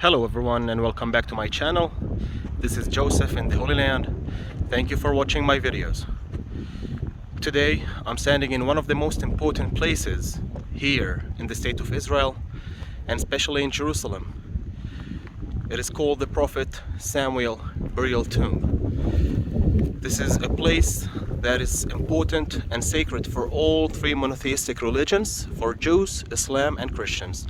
Hello everyone and welcome back to my channel. This is Joseph in the Holy Land. Thank you for watching my videos. Today I'm standing in one of the most important places here in the state of Israel and especially in Jerusalem. It is called the Prophet Samuel burial tomb. This is a place that is important and sacred for all three monotheistic religions, for Jews, Islam and Christians.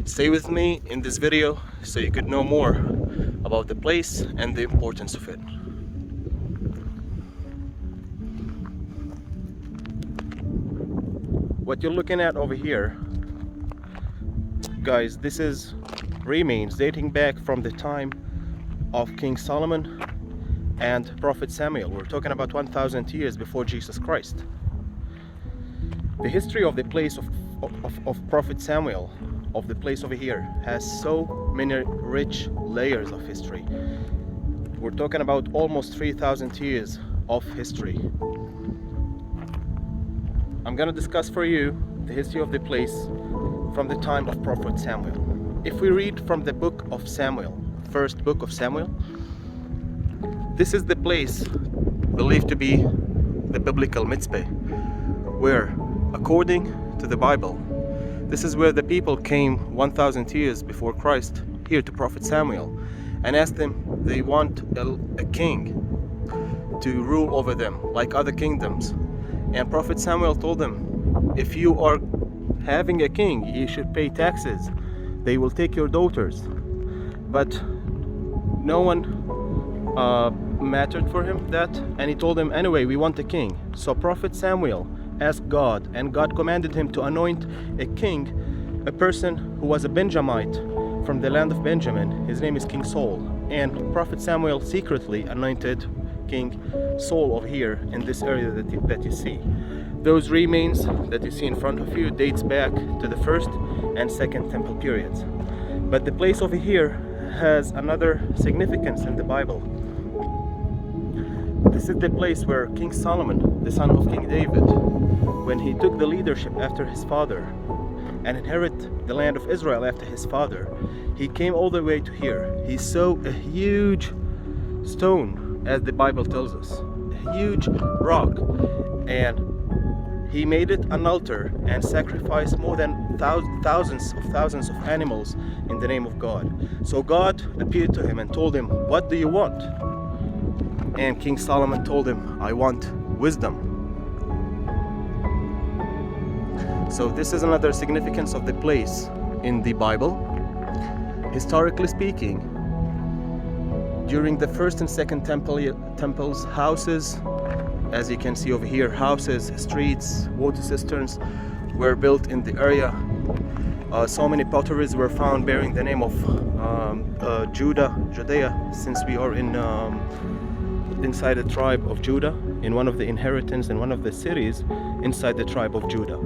Stay with me in this video so you could know more about the place and the importance of it. What you're looking at over here, guys, this is remains dating back from the time of King Solomon and Prophet Samuel. We're talking about 1,000 years before Jesus Christ. The history of the place of Prophet Samuel, of the place over here, has so many rich layers of history. We're talking about almost 3,000 years of history. I'm gonna discuss for you the history of the place from the time of Prophet Samuel. If we read from the book of Samuel, first book of Samuel, this is the place believed to be the biblical mitzvah, where according to the Bible, this is where the people came 1,000 years before Christ here to Prophet Samuel and asked him they want a king to rule over them like other kingdoms. And Prophet Samuel told them, if you are having a king, you should pay taxes. They will take your daughters. But no one mattered for him that, and he told them, anyway, we want a king. So Prophet Samuel asked God, and God commanded him to anoint a king, a person who was a Benjamite from the land of Benjamin. His name is King Saul. And Prophet Samuel secretly anointed King Saul over here in this area that you see. Those remains that you see in front of you dates back to the first and second temple periods. But the place over here has another significance in the Bible. This is the place where King Solomon, the son of King David, when he took the leadership after his father and inherited the land of Israel after his father, he came all the way to here. He saw a huge stone, as the Bible tells us, a huge rock, and he made it an altar and sacrificed more than thousands of animals in the name of God. So God appeared to him and told him, what do you want? And King Solomon told him, I want wisdom. So this is another significance of the place in the Bible. Historically speaking, during the first and second temples, houses, as you can see over here, houses, streets, water cisterns were built in the area. So many potteries were found bearing the name of Judea, since we are inside the tribe of Judah, in one of the inheritance in one of the cities inside the tribe of Judah.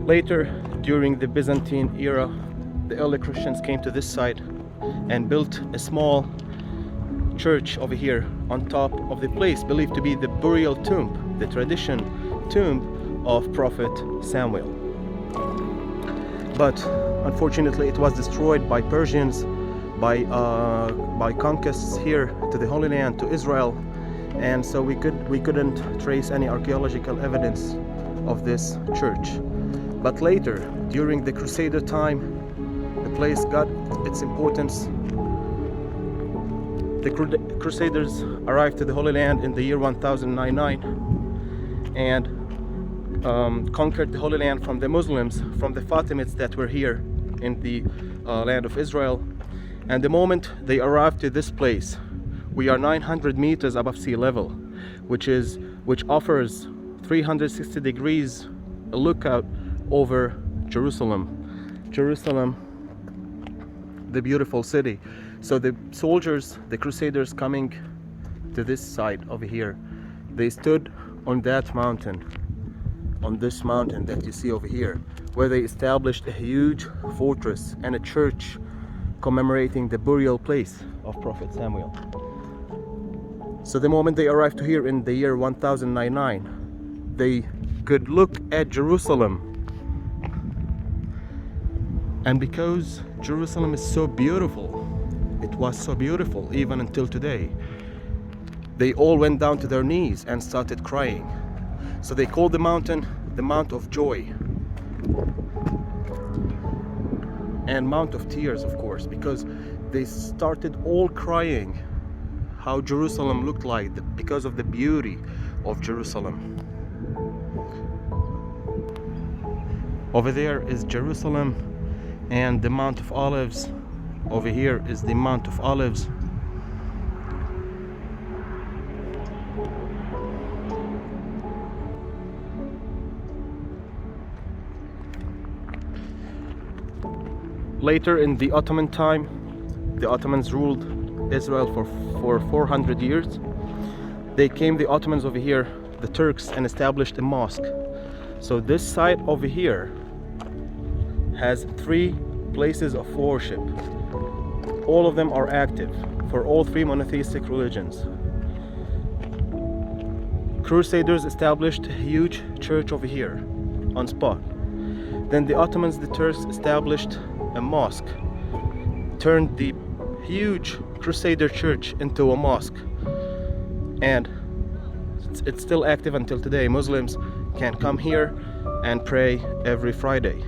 Later, during the Byzantine era, the early Christians came to this side and built a small church over here on top of the place believed to be the burial tomb, the tradition tomb of Prophet Samuel. But unfortunately it was destroyed by Persians, by conquests here to the Holy Land, to Israel, and so we couldn't trace any archaeological evidence of this church. But later, during the Crusader time, the place got its importance. The Crusaders arrived to the Holy Land in the year 1099 and conquered the Holy Land from the Muslims, from the Fatimids that were here in the land of Israel. And the moment they arrived to this place, we are 900 meters above sea level, which offers 360 degrees a lookout over Jerusalem, the beautiful city. So the soldiers, the Crusaders coming to this side over here, they stood on that mountain, on this mountain that you see over here, where they established a huge fortress and a church commemorating the burial place of Prophet Samuel. So the moment they arrived here in the year 1099, they could look at Jerusalem And because Jerusalem is so beautiful, it was so beautiful even until today, they all went down to their knees and started crying. So they called the mountain the Mount of Joy and Mount of Tears, of course, because they started all crying how Jerusalem looked like because of the beauty of Jerusalem. Over there is Jerusalem and the Mount of Olives. Over here is the Mount of Olives. Later in the Ottoman time, the Ottomans ruled Israel for 400 years. The Ottomans over here, the Turks, and established a mosque. So this site over here has 3 places of worship. All of them are active for all 3 monotheistic religions. Crusaders established a huge church over here on spot. Then the Ottomans, the Turks, established a mosque, turned the huge Crusader church into a mosque, and it's still active until today. Muslims can come here and pray every Friday.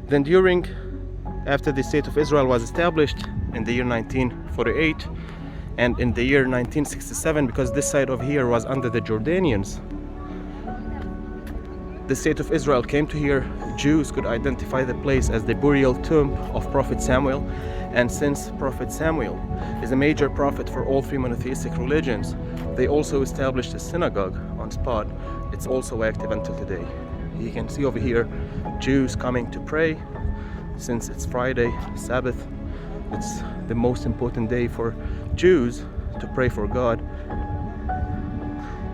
Then after the State of Israel was established in the year 1948 and in the year 1967, because this side of here was under the Jordanians, the State of Israel came to here. Jews could identify the place as the burial tomb of Prophet Samuel, and since Prophet Samuel is a major prophet for all 3 monotheistic religions, they also established a synagogue on spot. It's also active until today. You can see over here Jews coming to pray. Since it's Friday, Sabbath, it's the most important day for Jews to pray for God,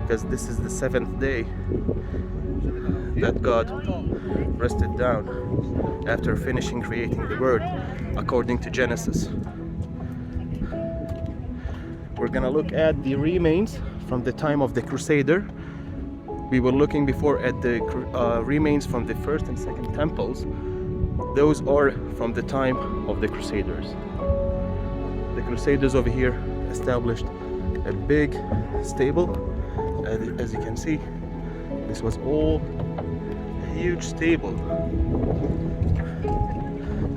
because this is the 7th day that God rested down after finishing creating the world according to Genesis. We're gonna look at the remains from the time of the Crusader. We were looking before at the remains from the first and second temples. Those are from the time of the Crusaders. The Crusaders over here established a big stable. As you can see, this was all a huge stable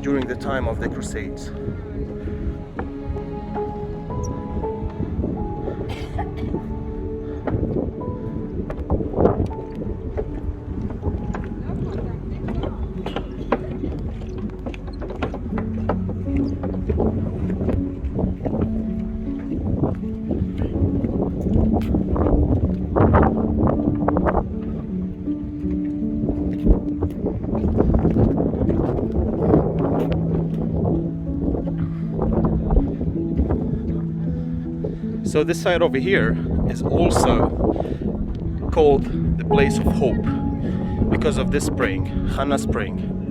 during the time of the Crusades. So this side over here is also called the place of hope because of this spring, Hannah Spring.